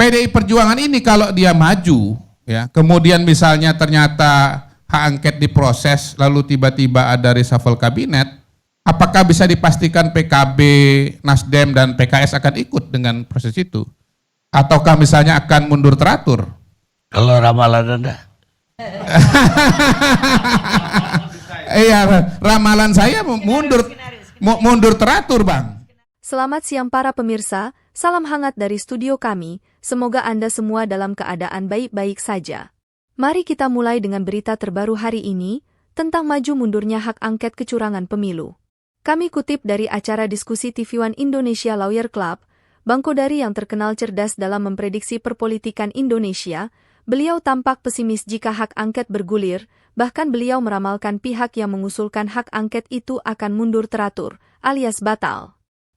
PDI Perjuangan ini kalau dia maju, ya, kemudian misalnya ternyata hak angket diproses, lalu tiba-tiba ada reshuffle kabinet, apakah bisa dipastikan PKB, Nasdem, dan PKS akan ikut dengan proses itu? Ataukah misalnya akan mundur teratur? Kalau ramalan Anda? Iya, ramalan saya mundur teratur, Bang. Selamat siang para pemirsa, salam hangat dari studio kami, semoga Anda semua dalam keadaan baik-baik saja. Mari kita mulai dengan berita terbaru hari ini, tentang maju mundurnya hak angket kecurangan pemilu. Kami kutip dari acara diskusi TV One Indonesia Lawyer Club, Bang Kodari yang terkenal cerdas dalam memprediksi perpolitikan Indonesia, beliau tampak pesimis jika hak angket bergulir, bahkan beliau meramalkan pihak yang mengusulkan hak angket itu akan mundur teratur, alias batal.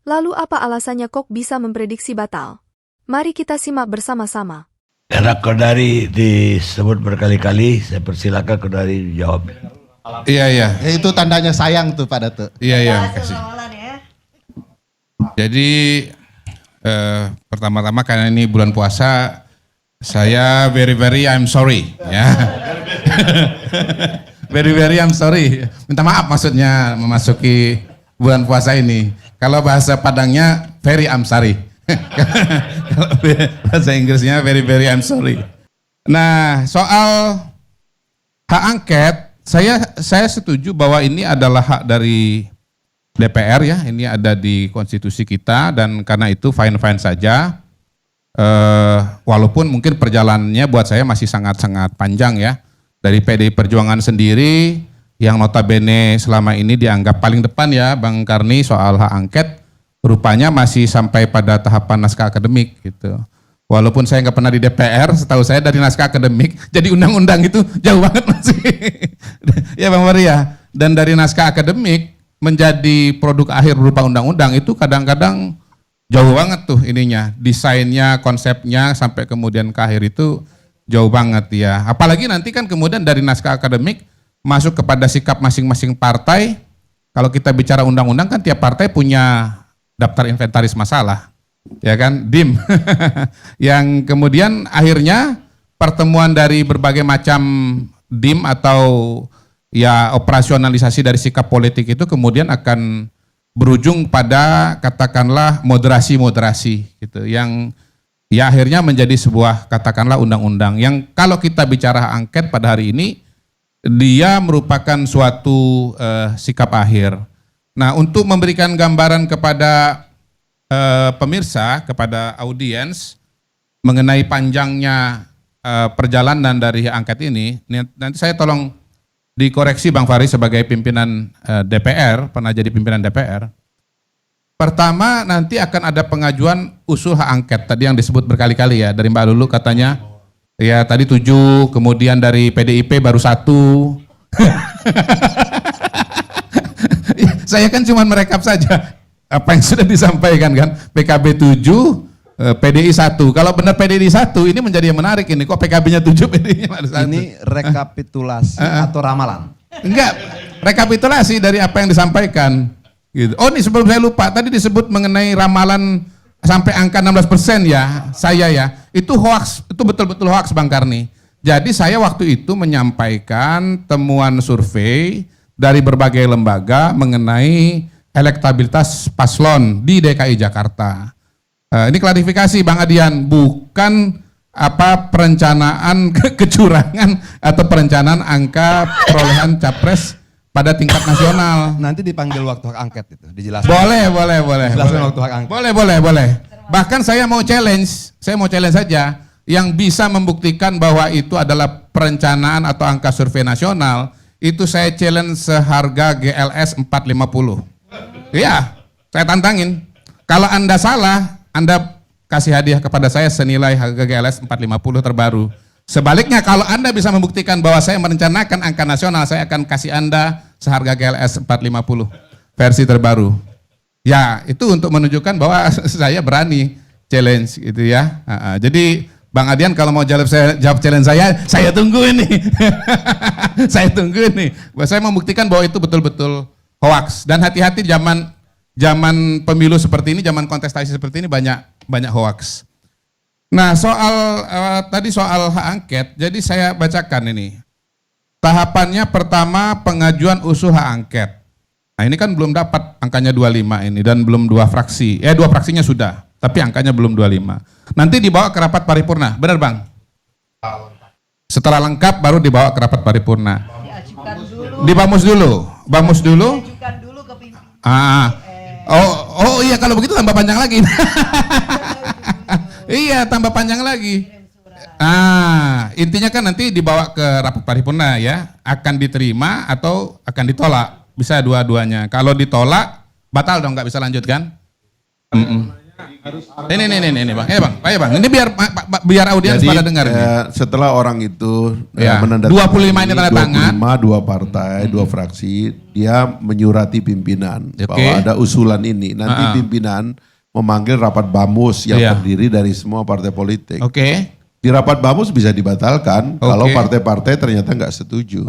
Lalu apa alasannya kok bisa memprediksi batal? Mari kita simak bersama-sama. Karena Kodari disebut berkali-kali, saya persilakan Kodari jawab. Iya. Itu tandanya sayang tuh Pak Datuk. Iya, makasih. Jadi pertama-tama karena ini bulan puasa, saya very I'm sorry, ya. very I'm sorry. Minta maaf maksudnya memasuki bulan puasa ini. Kalau bahasa Padangnya very I'm sorry. Kalau bahasa Inggrisnya very I'm sorry. Nah, soal hak angket, saya setuju bahwa ini adalah hak dari DPR, ya. Ini ada di konstitusi kita dan karena itu fine saja. Walaupun mungkin perjalanannya buat saya masih sangat-sangat panjang, ya. Dari PDI Perjuangan sendiri yang notabene selama ini dianggap paling depan, ya, Bang Karni, soal hak angket, rupanya masih sampai pada tahapan naskah akademik gitu. Walaupun saya nggak pernah di DPR, setahu saya dari naskah akademik jadi undang-undang itu jauh banget masih. Ya Bang Maria. Dan dari naskah akademik menjadi produk akhir berupa undang-undang itu kadang-kadang jauh banget tuh ininya, desainnya, konsepnya sampai kemudian ke akhir itu jauh banget, ya. Apalagi nanti kan kemudian dari naskah akademik masuk kepada sikap masing-masing partai. Kalau kita bicara undang-undang kan tiap partai punya daftar inventaris masalah, ya kan, DIM. Yang kemudian akhirnya pertemuan dari berbagai macam DIM atau ya operasionalisasi dari sikap politik itu kemudian akan berujung pada katakanlah moderasi gitu, yang ya akhirnya menjadi sebuah katakanlah undang-undang yang kalau kita bicara angket pada hari ini dia merupakan suatu sikap akhir. Nah, untuk memberikan gambaran kepada pemirsa, kepada audiens mengenai panjangnya perjalanan dari angket ini, nanti saya tolong dikoreksi Bang Fahri sebagai pimpinan DPR, pernah jadi pimpinan DPR. Pertama nanti akan ada pengajuan usul hak angket, tadi yang disebut berkali-kali, ya, dari Mbak Lulu katanya, ya tadi 7, kemudian dari PDIP baru 1. Saya kan cuma merekap saja apa yang sudah disampaikan kan. PKB 7, PDI 1. Kalau benar PDI 1 ini menjadi yang menarik ini. Kok PKB-nya 7, PDI-nya baru 1? Ini rekapitulasi atau ramalan? Enggak, rekapitulasi dari apa yang disampaikan. Gitu. Oh, ini sebelum saya lupa, tadi disebut mengenai ramalan sampai angka 16% ya, saya ya. Itu hoax, itu betul-betul hoax Bang Karni. Jadi saya waktu itu menyampaikan temuan survei dari berbagai lembaga mengenai elektabilitas paslon di DKI Jakarta. Ini klarifikasi Bang Adian, bukan apa perencanaan kecurangan atau perencanaan angka perolehan capres pada tingkat nasional. Nanti dipanggil waktu hak angket itu, dijelaskan. Boleh. Dijelaskan waktu hak angket. Boleh. Bahkan saya mau challenge saja yang bisa membuktikan bahwa itu adalah perencanaan atau angka survei nasional, itu saya challenge seharga GLS 450. Iya, saya tantangin. Kalau Anda salah, Anda kasih hadiah kepada saya senilai harga GLS 450 terbaru. Sebaliknya kalau Anda bisa membuktikan bahwa saya merencanakan angka nasional, saya akan kasih Anda seharga GLS 450 versi terbaru. Ya, itu untuk menunjukkan bahwa saya berani challenge gitu ya. Jadi Bang Adian kalau mau jawab challenge saya tunggu ini. Saya tunggu ini. Saya membuktikan bahwa itu betul-betul hoax. Dan hati-hati zaman pemilu seperti ini, zaman kontestasi seperti ini banyak hoax. Nah, soal tadi soal hak angket, jadi saya bacakan ini. Tahapannya pertama pengajuan usul hak angket. Nah, ini kan belum dapat angkanya 25 ini dan belum 2 fraksi. Dua fraksinya sudah, tapi angkanya belum 25. Nanti dibawa ke rapat paripurna. Benar, Bang? Setelah lengkap baru dibawa ke rapat paripurna. Dibamus dulu. Bamus dulu. Oh iya, kalau begitu tambah panjang lagi. Iya, tambah panjang lagi. Intinya kan nanti dibawa ke rapat paripurna ya, akan diterima atau akan ditolak. Bisa dua-duanya. Kalau ditolak, batal dong, nggak bisa lanjutkan. Ini bang, bang. Ini biar audiens pada dengar. Setelah orang itu menandatangani 25 ini tanda tangan, 2 partai, 2 fraksi, dia menyurati pimpinan bahwa ada usulan ini. Nanti pimpinan memanggil rapat bamus yang terdiri dari semua partai politik. Di rapat bamus bisa dibatalkan kalau partai-partai ternyata nggak setuju.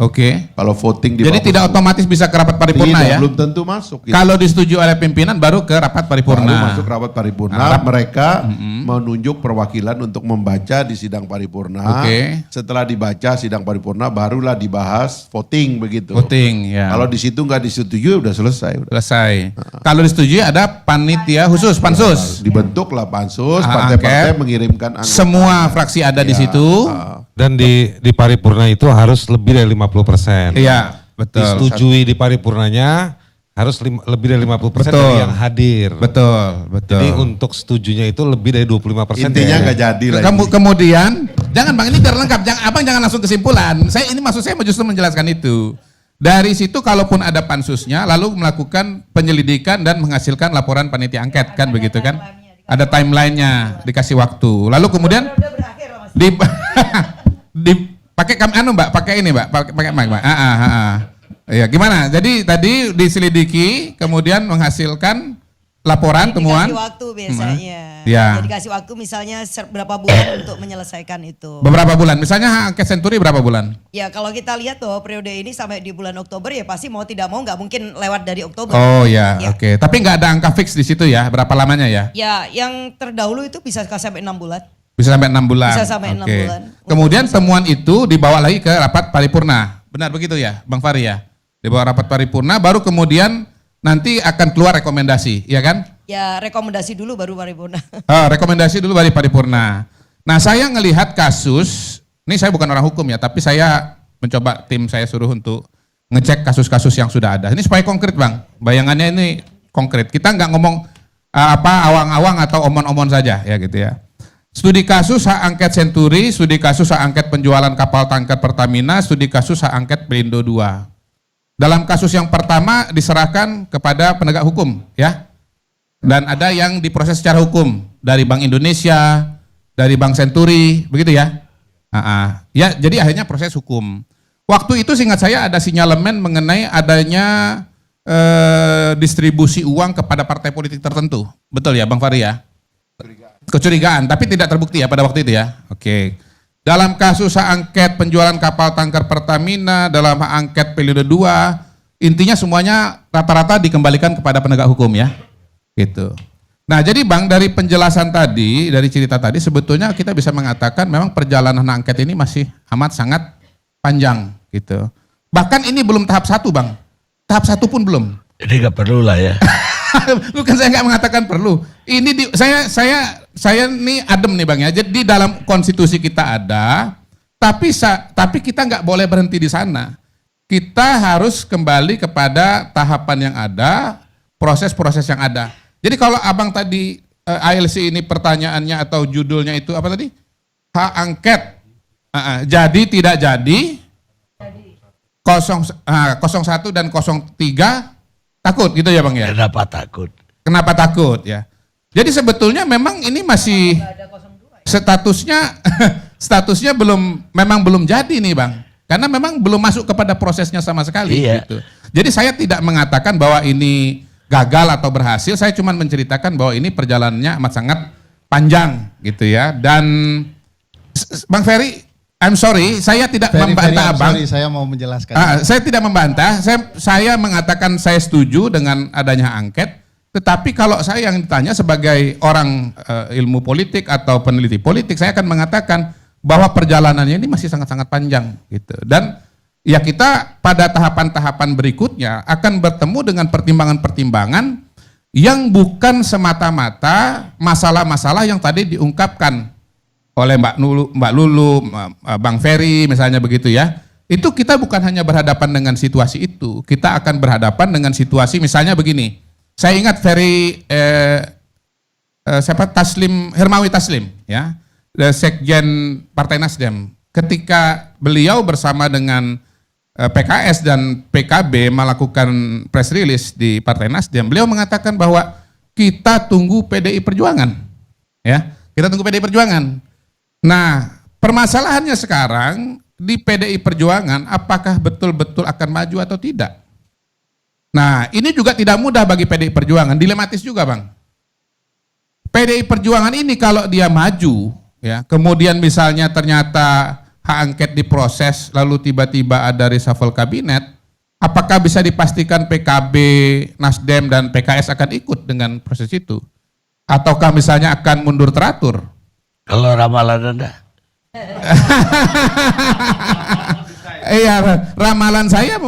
Kalau voting di jadi bamus, tidak otomatis bisa ke rapat paripurna ya? Belum tentu masuk. Gitu. Kalau disetujui oleh pimpinan baru ke rapat paripurna. Baru masuk rapat paripurna, mereka menunjuk perwakilan untuk membaca di sidang paripurna. Setelah dibaca sidang paripurna barulah dibahas voting begitu. Voting ya. Kalau di situ nggak disetujui udah selesai. Selesai. Kalau disetujui ada panitia khusus, pansus. Dibentuklah pansus, partai-partai mengirimkan anggota. Semua fraksi ada di situ. Dan di paripurna itu harus lebih dari 50%. Iya, betul. Disetujui di paripurnanya harus lebih dari 50% dari yang hadir. Betul. Jadi untuk setujunya itu lebih dari 25%. Intinya nggak jadi lah. Kemudian, jangan Bang, ini biar lengkap. Abang jangan langsung kesimpulan. Maksud saya justru menjelaskan itu. Dari situ kalaupun ada pansusnya, lalu melakukan penyelidikan dan menghasilkan laporan panitia angket, kan begitu kan? Ada timelinenya, dikasih waktu. Lalu kemudian pakai Mbak, pakai ini Mbak, pakai mic Mbak. Ya, gimana? Jadi tadi diselidiki, kemudian menghasilkan laporan temuan. Dikasih waktu biasanya. Ya. Jadi dikasih waktu misalnya berapa bulan untuk menyelesaikan itu. Beberapa bulan. Misalnya hak angket Senturi berapa bulan? Ya kalau kita lihat bahwa periode ini sampai di bulan Oktober ya pasti mau tidak mau nggak mungkin lewat dari Oktober. Oh ya, oke. Tapi nggak ada angka fix di situ ya, berapa lamanya ya? Ya, yang terdahulu itu bisa sampai 6 bulan. Bisa sampai 6 bulan. Bisa sampai 6 bulan. Kemudian temuan itu dibawa lagi ke rapat paripurna. Benar begitu ya, Bang Fahri ya? Dibawa rapat paripurna, baru kemudian nanti akan keluar rekomendasi, ya kan? Ya, rekomendasi dulu baru paripurna. Rekomendasi dulu baru paripurna. Nah, saya ngelihat kasus, ini saya bukan orang hukum ya, tapi saya mencoba, tim saya suruh untuk ngecek kasus-kasus yang sudah ada. Ini supaya konkret Bang, bayangannya ini konkret. Kita nggak ngomong awang-awang atau omon-omon saja ya gitu ya. Studi kasus hak angket Senturi, studi kasus hak angket penjualan kapal tanker Pertamina, studi kasus hak angket Pelindo II. Dalam kasus yang pertama diserahkan kepada penegak hukum ya. Dan ada yang diproses secara hukum dari Bank Indonesia, dari Bank Senturi, begitu ya. Ya, jadi akhirnya proses hukum. Waktu itu seingat saya ada sinyalemen mengenai adanya distribusi uang kepada partai politik tertentu. Betul ya Bang Fahri ya? Kecurigaan, tapi tidak terbukti ya pada waktu itu ya. Oke. Dalam kasus hak angket penjualan kapal tanker Pertamina, dalam hak angket Pelindo II, intinya semuanya rata-rata dikembalikan kepada penegak hukum ya. Gitu. Nah, jadi Bang, dari penjelasan tadi, dari cerita tadi, sebetulnya kita bisa mengatakan memang perjalanan hak angket ini masih amat sangat panjang gitu. Bahkan ini belum tahap 1 Bang. Tahap 1 pun belum. Jadi nggak perlu lah ya. Bukan, saya nggak mengatakan perlu. Ini saya nih adem nih Bang ya. Jadi di dalam konstitusi kita ada, tapi kita nggak boleh berhenti di sana. Kita harus kembali kepada tahapan yang ada, proses-proses yang ada. Jadi kalau Abang tadi ALC ini pertanyaannya atau judulnya itu apa tadi? Hak angket. Jadi tidak jadi. 01 dan 03 takut gitu ya Bang ya? Kenapa takut? Kenapa takut ya? Jadi sebetulnya memang ini masih statusnya memang belum jadi nih Bang. Karena memang belum masuk kepada prosesnya sama sekali gitu. Jadi saya tidak mengatakan bahwa ini gagal atau berhasil, saya cuma menceritakan bahwa ini perjalanannya amat sangat panjang gitu ya. Dan Bang Ferry, I'm sorry, saya tidak membantah Abang. Sorry, saya mau menjelaskan. Saya tidak membantah, saya mengatakan saya setuju dengan adanya angket, Tetapi kalau saya yang ditanya sebagai orang ilmu politik atau peneliti politik, saya akan mengatakan bahwa perjalanannya ini masih sangat-sangat panjang gitu. Dan ya kita pada tahapan-tahapan berikutnya akan bertemu dengan pertimbangan-pertimbangan yang bukan semata-mata masalah-masalah yang tadi diungkapkan oleh Mbak Lulu, Bang Ferry misalnya begitu ya. Itu kita bukan hanya berhadapan dengan situasi itu, kita akan berhadapan dengan situasi misalnya begini. Saya ingat Ferry Hermawi Taslim ya, Sekjen Partai Nasdem. Ketika beliau bersama dengan PKS dan PKB melakukan press release di Partai Nasdem, beliau mengatakan bahwa kita tunggu PDI Perjuangan. Ya, kita tunggu PDI Perjuangan. Nah, permasalahannya sekarang di PDI Perjuangan apakah betul-betul akan maju atau tidak? Nah, ini juga tidak mudah bagi PDI Perjuangan, dilematis juga, Bang. PDI Perjuangan ini kalau dia maju, ya, kemudian misalnya ternyata hak angket diproses, lalu tiba-tiba ada reshuffle kabinet, apakah bisa dipastikan PKB, Nasdem, dan PKS akan ikut dengan proses itu? Ataukah misalnya akan mundur teratur? Kalau ramalan Anda? Iya, ramalan saya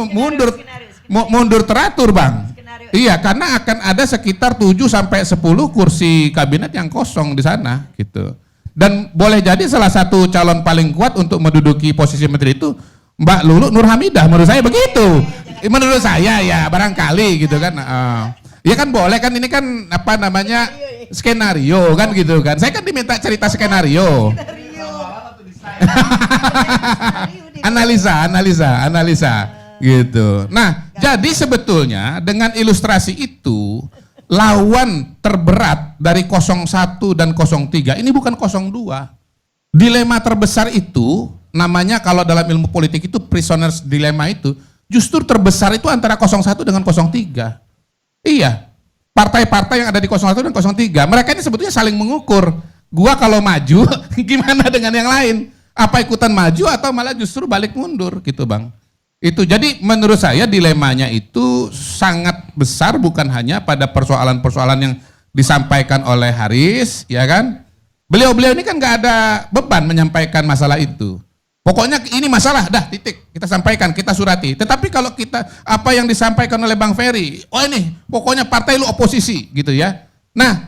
mundur teratur, Bang. Iya, karena akan ada sekitar 7 sampai 10 kursi kabinet yang kosong di sana gitu. Dan boleh jadi salah satu calon paling kuat untuk menduduki posisi menteri itu Mbak Lulu Nur Hamidah, menurut saya begitu. Menurut saya ya barangkali gitu kan. Ya kan boleh kan, ini kan apa namanya skenario kan gitu kan. Saya kan diminta cerita skenario. Analisa gitu. Nah, jadi sebetulnya dengan ilustrasi itu lawan terberat dari 01 dan 03 ini bukan 02. Dilema terbesar itu namanya kalau dalam ilmu politik itu prisoners dilemma itu justru terbesar itu antara 01 dengan 03. Iya. Partai-partai yang ada di 01 dan 03, mereka ini sebetulnya saling mengukur. Gua kalau maju gimana dengan yang lain? Apa ikutan maju atau malah justru balik mundur gitu, Bang. Itu jadi menurut saya dilemanya itu sangat besar, bukan hanya pada persoalan-persoalan yang disampaikan oleh Haris, ya kan? Beliau-beliau ini kan nggak ada beban menyampaikan masalah itu. Pokoknya ini masalah, dah titik, kita sampaikan, kita surati. Tetapi kalau kita apa yang disampaikan oleh Bang Ferry, oh ini pokoknya partai lu oposisi gitu ya. Nah,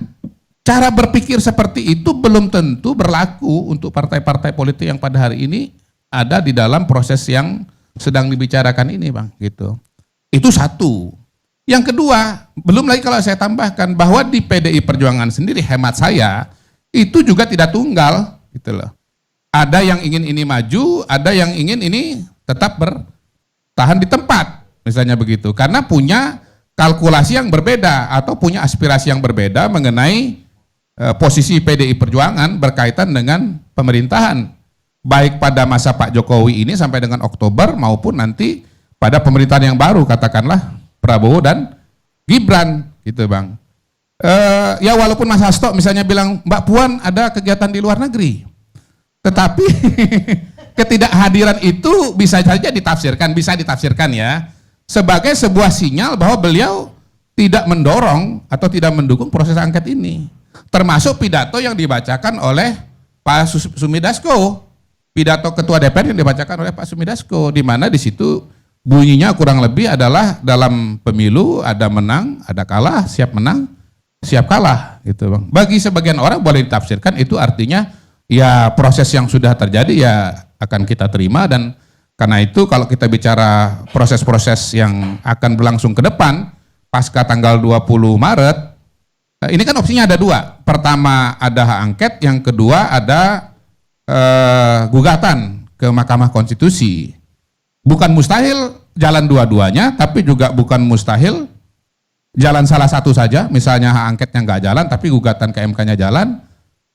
cara berpikir seperti itu belum tentu berlaku untuk partai-partai politik yang pada hari ini ada di dalam proses yang sedang dibicarakan ini, Bang, gitu. Itu satu. Yang kedua, belum lagi kalau saya tambahkan bahwa di PDI Perjuangan sendiri hemat saya itu juga tidak tunggal, gitu loh. Ada yang ingin ini maju, ada yang ingin ini tetap bertahan di tempat, misalnya begitu. Karena punya kalkulasi yang berbeda atau punya aspirasi yang berbeda mengenai posisi PDI Perjuangan berkaitan dengan pemerintahan. Baik pada masa Pak Jokowi ini sampai dengan Oktober maupun nanti pada pemerintahan yang baru, katakanlah Prabowo dan Gibran, gitu, Bang. Ya walaupun Mas Hasto misalnya bilang, Mbak Puan ada kegiatan di luar negeri. Tetapi ketidakhadiran itu bisa saja ditafsirkan ya sebagai sebuah sinyal bahwa beliau tidak mendorong atau tidak mendukung proses angket ini. Termasuk pidato yang dibacakan oleh Pak Sumi Dasko, pidato Ketua DPR yang dibacakan oleh Pak Sumi Dasko, di mana di situ bunyinya kurang lebih adalah dalam pemilu ada menang, ada kalah, siap menang, siap kalah, gitu, Bang. Bagi sebagian orang boleh ditafsirkan itu artinya ya proses yang sudah terjadi ya akan kita terima, dan karena itu kalau kita bicara proses-proses yang akan berlangsung ke depan pasca tanggal 20 Maret, ini kan opsinya ada dua. Pertama ada hak angket, yang kedua ada gugatan ke Mahkamah Konstitusi. Bukan mustahil jalan dua-duanya, tapi juga bukan mustahil jalan salah satu saja, misalnya hak angketnya nggak jalan tapi gugatan ke MK-nya jalan.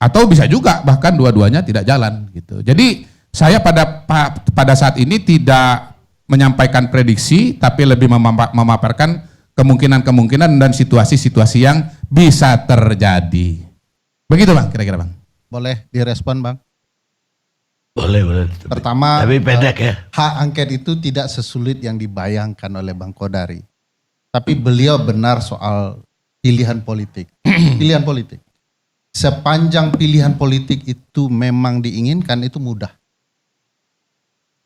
Atau bisa juga bahkan dua-duanya tidak jalan gitu. Jadi saya pada saat ini tidak menyampaikan prediksi, tapi lebih memaparkan kemungkinan-kemungkinan dan situasi-situasi yang bisa terjadi. Begitu, Bang, kira-kira, Bang. Boleh direspon, Bang? Boleh. Pertama, tapi pendek ya. Hak angket itu tidak sesulit yang dibayangkan oleh Bang Kodari. Tapi beliau benar soal pilihan politik. Pilihan politik. Sepanjang pilihan politik itu memang diinginkan, itu mudah.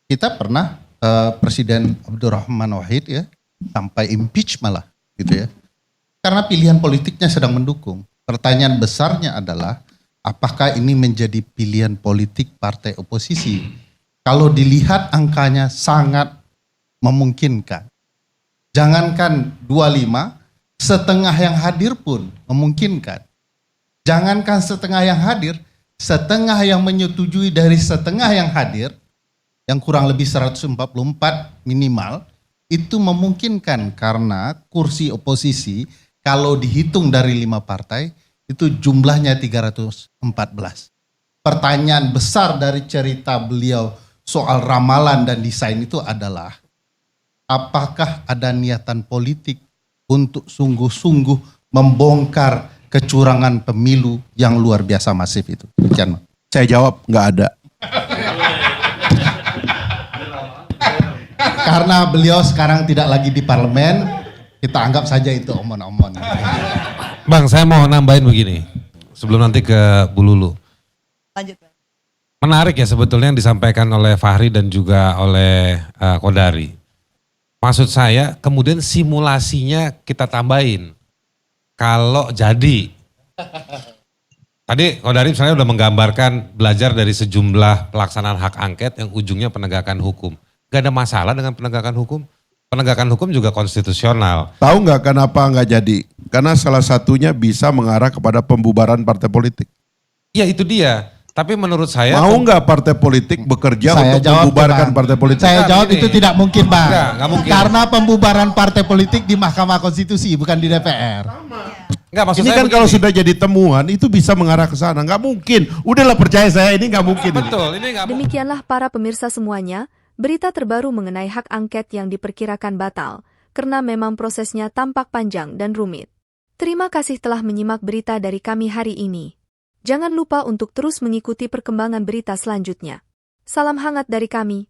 Kita pernah Presiden Abdurrahman Wahid ya sampai impeach malah gitu ya. Karena pilihan politiknya sedang mendukung. Pertanyaan besarnya adalah apakah ini menjadi pilihan politik partai oposisi? Kalau dilihat angkanya sangat memungkinkan. Jangankan 25, setengah yang hadir pun memungkinkan. Jangankan setengah yang hadir, setengah yang menyetujui dari setengah yang hadir, yang kurang lebih 144 minimal, itu memungkinkan karena kursi oposisi kalau dihitung dari 5 partai, itu jumlahnya 314. Pertanyaan besar dari cerita beliau soal ramalan dan desain itu adalah, apakah ada niatan politik untuk sungguh-sungguh membongkar kecurangan pemilu yang luar biasa masif itu? Demikian, Saya jawab nggak ada. Karena beliau sekarang tidak lagi di parlemen, kita anggap saja itu omon-omon. Bang, saya mau nambahin begini. Sebelum nanti ke Bu Lulu. Lanjut. Menarik ya sebetulnya yang disampaikan oleh Fahri dan juga oleh Kodari. Maksud saya kemudian simulasinya kita tambahin. Kalau jadi. Tadi Kodari misalnya udah menggambarkan belajar dari sejumlah pelaksanaan hak angket yang ujungnya penegakan hukum. Gak ada masalah dengan penegakan hukum. Penegakan hukum juga konstitusional. Tahu nggak kenapa nggak jadi? Karena salah satunya bisa mengarah kepada pembubaran partai politik. Ya itu dia. Tapi menurut saya... Mau nggak partai politik bekerja Saya untuk jawab, membubarkan Bang. partai politik? Saya jawab Ini. itu tidak mungkin, Bang. Nggak mungkin. Karena pembubaran partai politik di Mahkamah Konstitusi, bukan di DPR. Enggak, maksud Ini saya kan kalau begini. sudah jadi temuan itu bisa mengarah ke sana. Nggak mungkin. Udahlah percaya saya, ini nggak mungkin. ini. Betul, ini nggak mungkin. Demikianlah para pemirsa semuanya, berita terbaru mengenai hak angket yang diperkirakan batal, karena memang prosesnya tampak panjang dan rumit. Terima kasih telah menyimak berita dari kami hari ini. Jangan lupa untuk terus mengikuti perkembangan berita selanjutnya. Salam hangat dari kami,